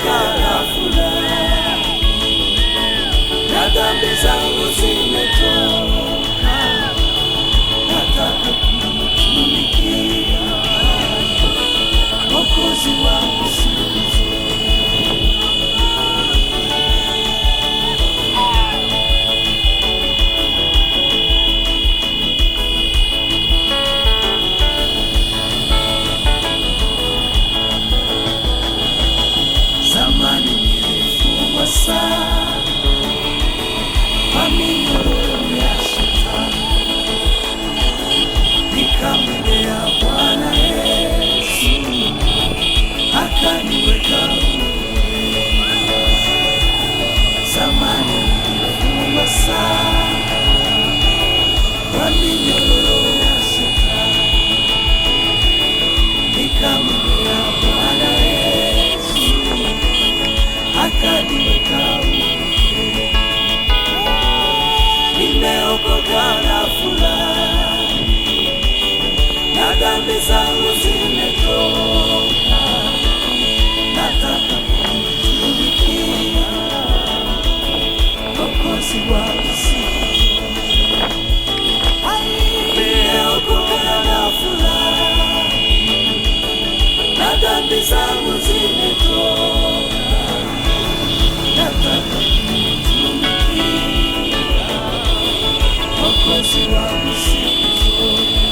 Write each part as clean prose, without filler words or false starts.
nimeokoka na furaha, na dhambi zangu zimetoka, nataka kumtumikia Mwokozi wangu siku zote. Zamani nilifungwa sana kwa minyororo ya Shetani, nikamwendea Bwana Yesu akaniweka huru. Zamani nilifungwa sana kwa minyororo ya Shetani, nikamwendea Bwana Yesu akaniweka huru. Nimeokoka na furaha, na dhambi zangu zimetoka, nataka kumtumikia Mwokozi wangu siku zote. Nimeokoka na furaha, na dhambi zangu zimetoka, nataka kumtumikia Mwokozi wangu siku zote.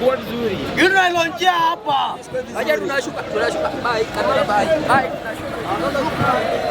kwa vizuri. Yule alonjea hapa. Aje tunashuka. Bye. Kanona bye. Tunashuka.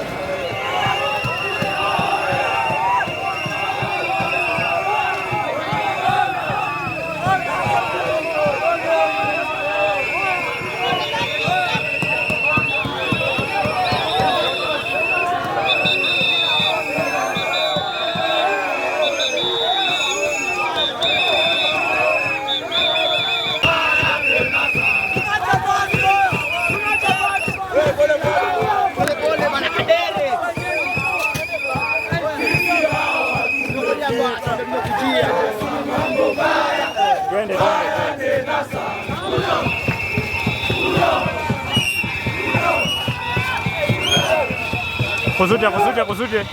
Kusuje.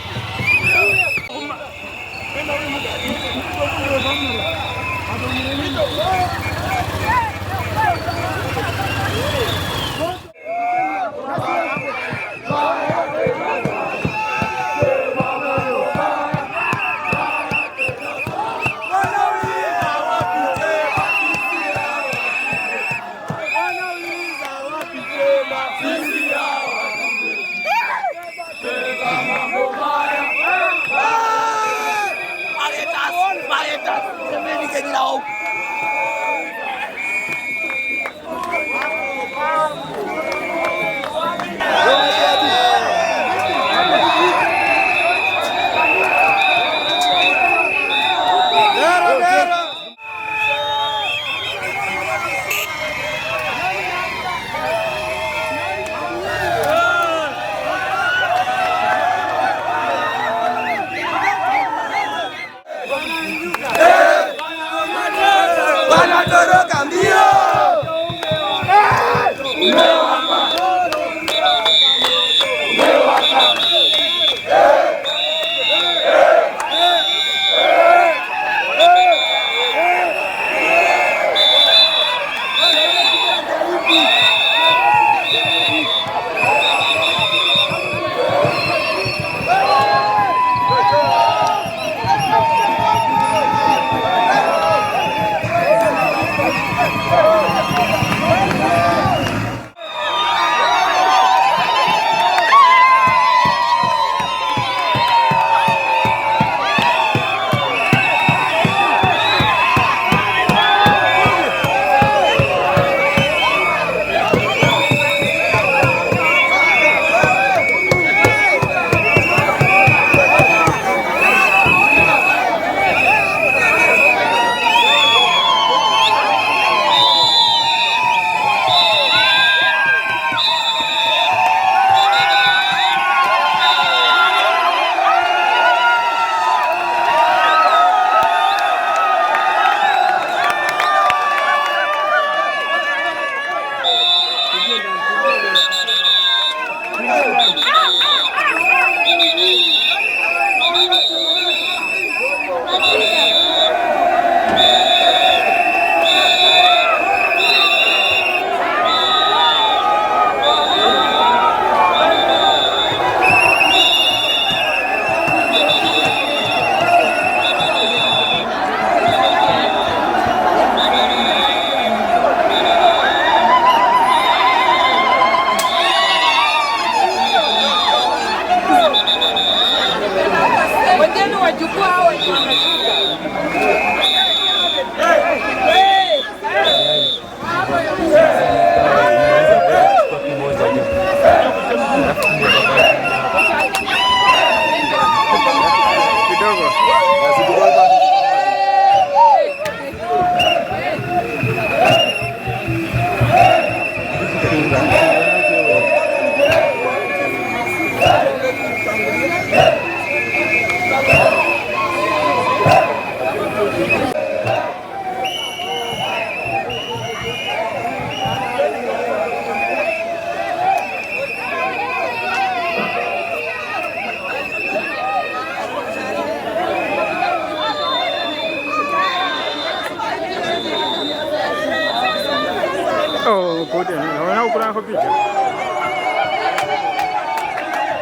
picha.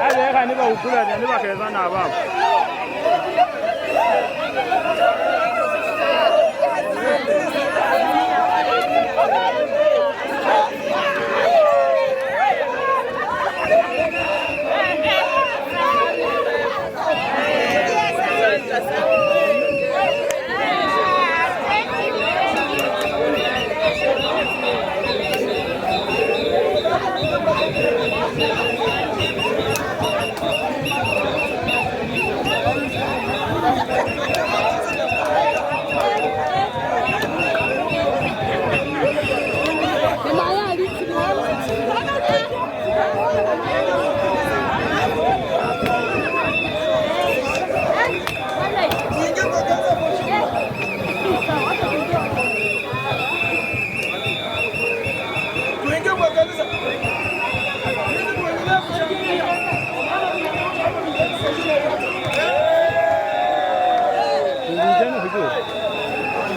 Ale kani ba ukula ni ba keza na ba.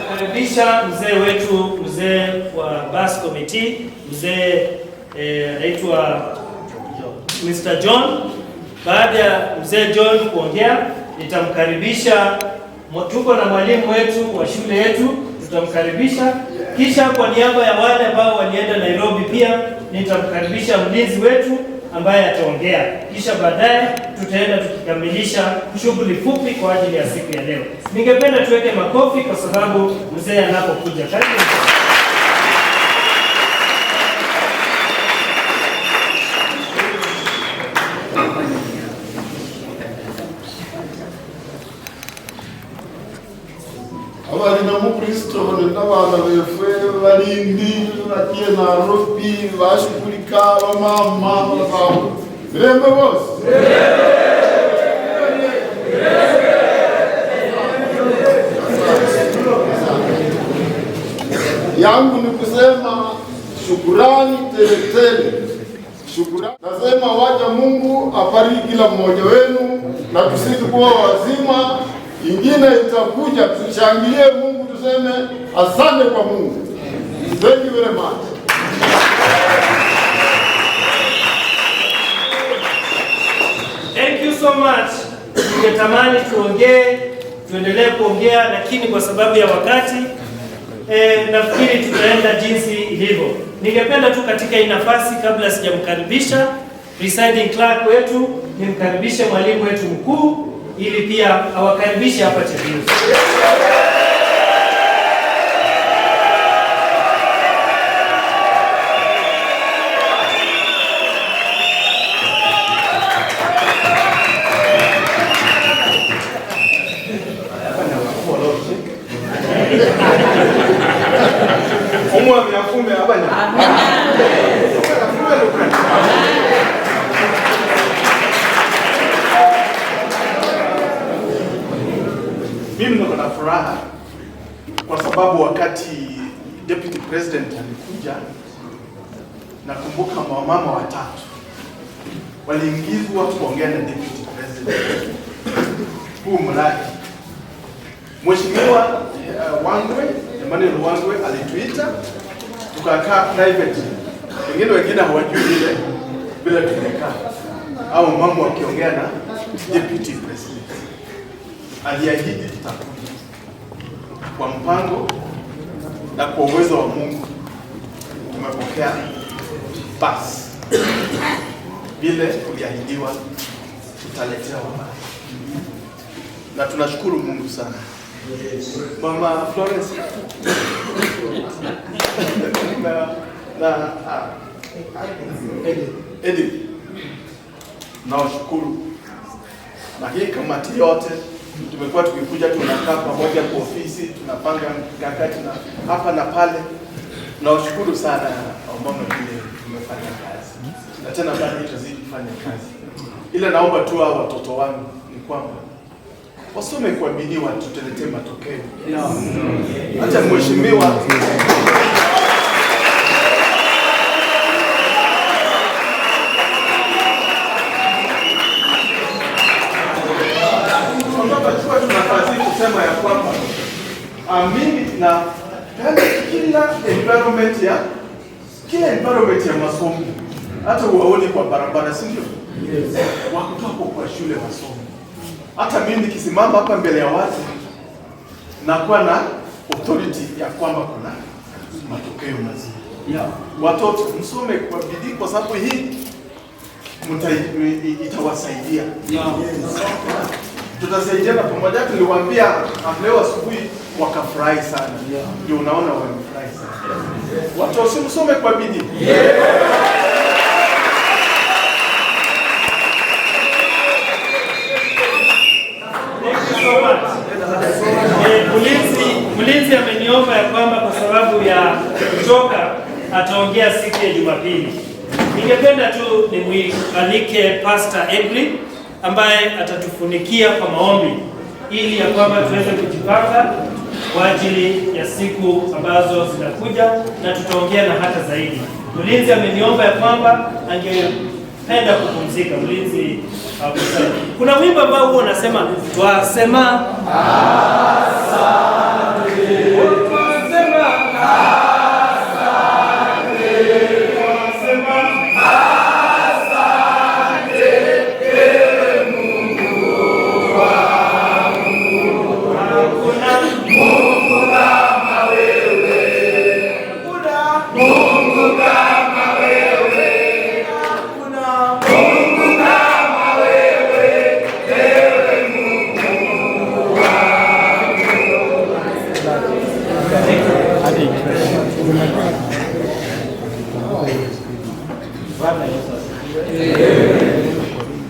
Karibisha mzee wetu, mzee wa bus committee, mzee anaitwa Mr. John. Baada ya mzee John kuongea, nitamkaribisha, tuko na mwalimu wetu wa shule yetu, tutamkaribisha. Kisha kwa niaba ya wale ambao walienda Nairobi pia nitamkaribisha mlinzi wetu ambaye ataongea. Kisha baadaye tutaenda tukikamilisha shughuli fupi kwa ajili ya siku ya leo. Ningependa tuweke makofi kwa sababu mzee anapokuja. Karibu. Abalina mu Kristo n'abana befe balindi bagiye Nairobi bashugulika abamama babo birembe bose yangu ni kusema shukurani tele. Shukurani nasema waja Mungu abariki kila mmoja wenu na tusidi kuwa wazima. Ingine itakuja, tushangilie Mungu, tuseme asante kwa Mungu. Thank you very much. Thank you so much. Ningetamani tuendelee kuongea, lakini kwa sababu ya wakati nafikiri tutaenda jinsi ilivyo. Ningependa tu katika hii nafasi, kabla sijamkaribisha presiding clerk wetu, nimkaribishe mwalimu wetu mkuu ili pia awakaribishe hapa Chebiu. Mimi niko na furaha kwa sababu wakati Deputy President alikuja, nakumbuka mama watatu waliingizwa kuongea na Deputy President huu mradi. Mheshimiwa Emmanuel Wangwe alituita tukakaa private, wengine hawajui bila tumekaa au mama wakiongea na Deputy President. Aliahidi tutakuja kwa mpango na kwa uwezo wa Mungu tumepokea basi vile tuliahidiwa tutaletea wabaya, na tunashukuru Mungu sana. Mama Florence na Eddie, nawashukuru. Na hii kamati yote tumekuwa tukikuja, tunakaa pamoja kwa ofisi, tunapanga mikakati na hapa na pale. Nawashukuru sana mama, vile tumefanya kazi na tena bado tutazidi kufanya kazi. Ile naomba tu hao watoto wangu ni kwamba wasome kwa bidii, tuteletee matokeo. Hata mheshimiwa kusema ya kwamba mimi na kila environment ya masomo, hata uwaoni kwa barabara, si ndio? Yes. Wakutoka kwa shule masomo. Hata mimi nikisimama hapa mbele ya watu nakuwa na authority ya kwamba kuna matokeo mazuri. Watoto msome kwa bidii, kwa sababu hii itawasaidia. Tutasaidiana pamoja. Tuliwaambia leo asubuhi wakafurahi sana. Ndio unaona wamefurahi sana. Watoto msome kwa bidii. Mlinzi ameniomba ya kwamba kwa sababu ya kutoka ataongea siku ya Jumapili. Ningependa tu nimwalike Pastor Edwin ambaye atatufunikia kwa maombi ili ya kwamba tuweze kujipanga kwa ajili ya siku ambazo zinakuja, na tutaongea na hata zaidi. Mlinzi ameniomba ya kwamba angependa kupumzika. Mlinzi kuna wimbo ambao huo unasema twasema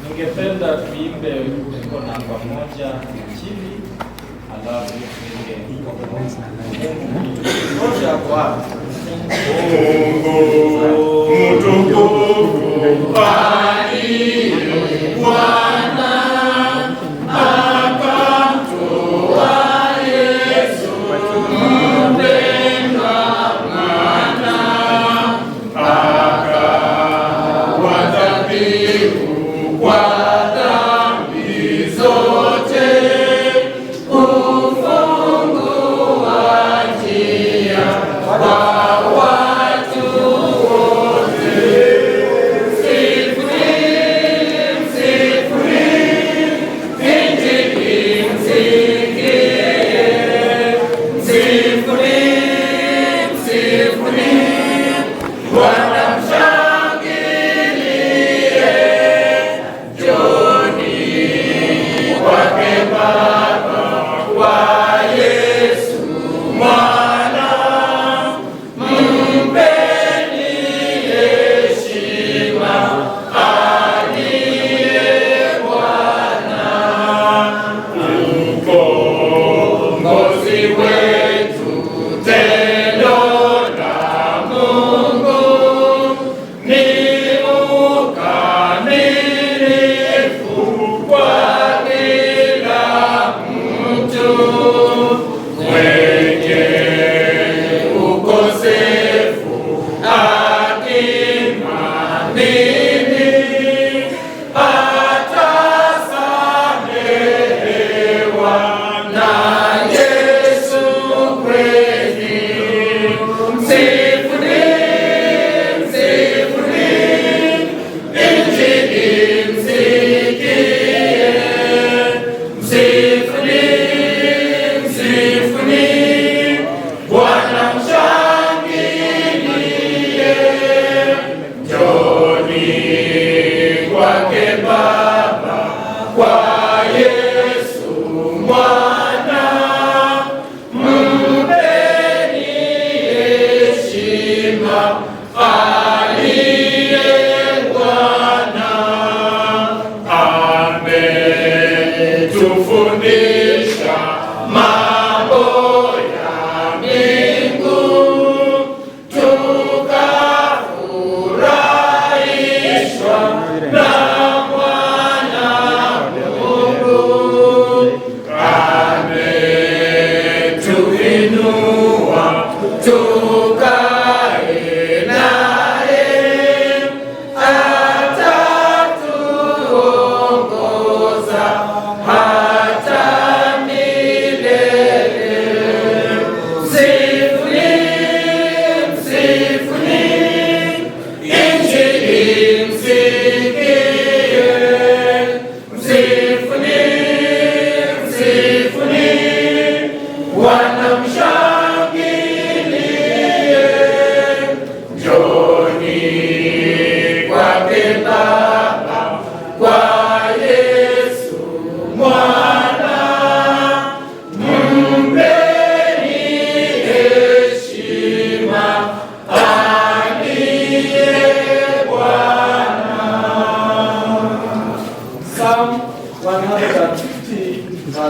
ningependa tuimbe wimbo namba 1 chini, alafu moja kwa Bwana mshangilie,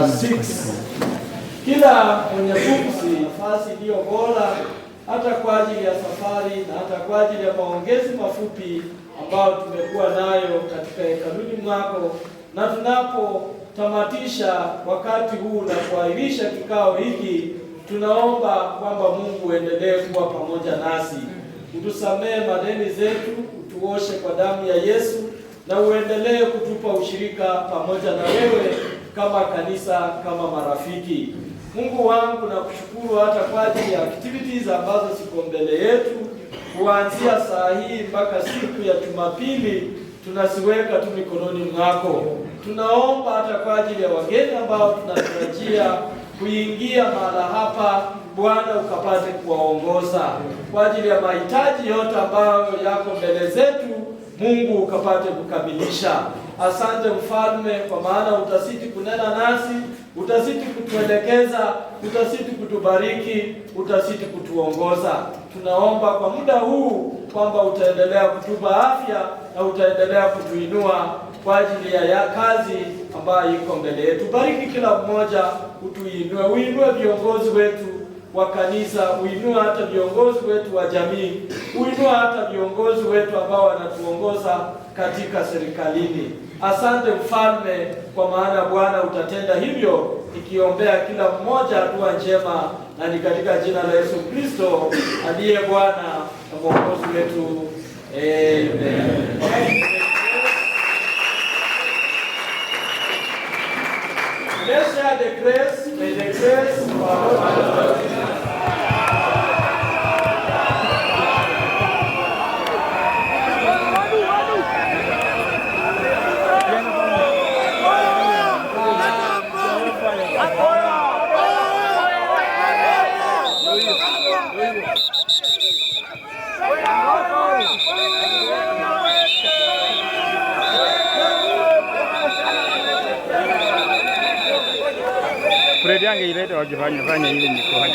6. Kila mwenye pumzi nafasi iliyo bora hata kwa ajili ya safari na hata kwa ajili ya maongezi mafupi ambayo tumekuwa nayo katika hekaluni mwako, na tunapotamatisha wakati huu na kuahirisha kikao hiki, tunaomba kwamba Mungu uendelee kuwa pamoja nasi, utusamee madeni zetu, utuoshe kwa damu ya Yesu, na uendelee kutupa ushirika pamoja na wewe kama kanisa, kama marafiki. Mungu wangu, na kushukuru hata kwa ajili ya activities ambazo ziko mbele yetu kuanzia saa hii mpaka siku ya Jumapili, tunaziweka tu mikononi mwako. Tunaomba hata kwa ajili ya wageni ambao tunatarajia kuingia mahala hapa, Bwana ukapate kuwaongoza kwa ajili ya mahitaji yote ambayo yako mbele zetu. Mungu ukapate kukamilisha. Asante Mfalme, kwa maana utasiti kunena nasi, utasiti kutuelekeza, utasiti kutubariki, utasiti kutuongoza. Tunaomba kwa muda huu kwamba utaendelea kutupa afya na utaendelea kutuinua kwa ajili ya kazi ambayo iko mbele yetu. Bariki kila mmoja, utuinue, uinue viongozi wetu wa kanisa, uinue hata viongozi wetu wa jamii, uinue hata viongozi wetu ambao wanatuongoza katika serikalini. Asante Mfalme, kwa maana Bwana utatenda hivyo, ikiombea kila mmoja hatua njema, na ni katika jina la Yesu Kristo aliye Bwana na Mwokozi wetu. Amen. Let's share the grace. May the grace of our Lord Fred yange ilete wakifanya ili nikone.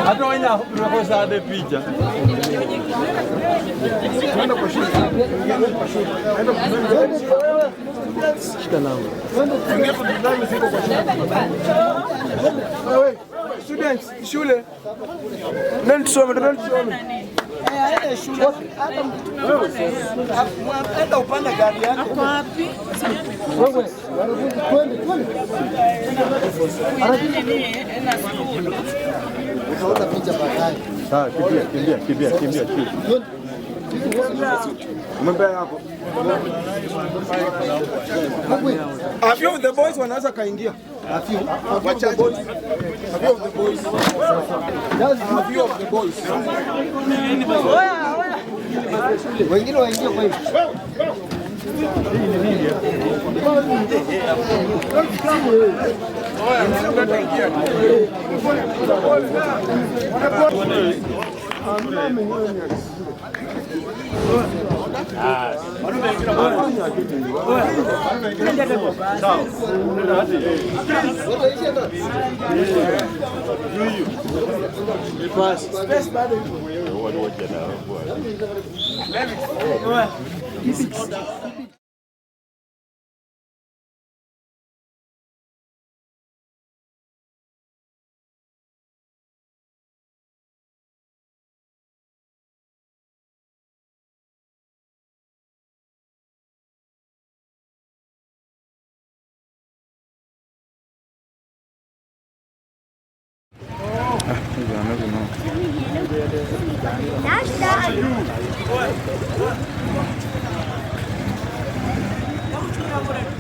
Hata wanya unakosa de picha. Nenda kwa shule. Shika nao. Wewe students shule. Nenda tusome, nenda tusome. Shule hata upanda gari yako. Hapo wapi? Wewe, twende. Utaona picha baadaye. Sawa, kimbia. Umembea hapo. A few of the boys wanaweza kaingia. A few of the boys. Wengine waingie kwa hiyo.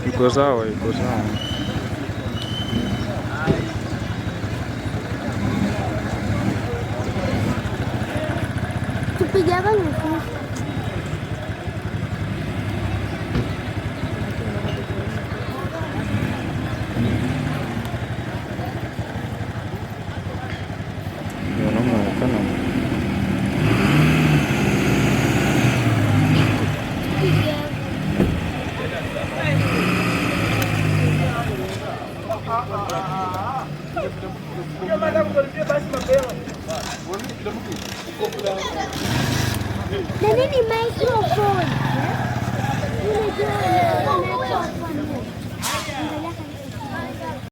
Iko sawa. Tupige hapa ni Na nini microphone?